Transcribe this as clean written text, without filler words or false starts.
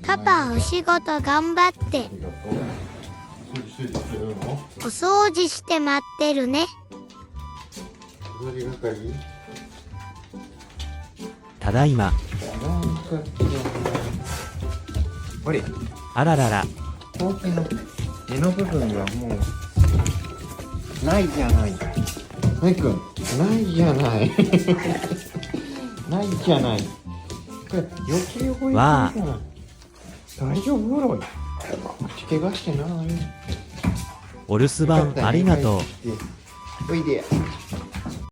パパお仕事頑張ってありがとう。掃除してるの？お掃除して待ってるね。飾り係？ただいま。なんかあれ、あららら。ほうきの柄の部分がもうないじゃない。ないくん、ないじゃない。ないじゃない。これ余計覚えてるじゃない。大丈夫ろい。怪我してない。お留守番ありがとう。おいで。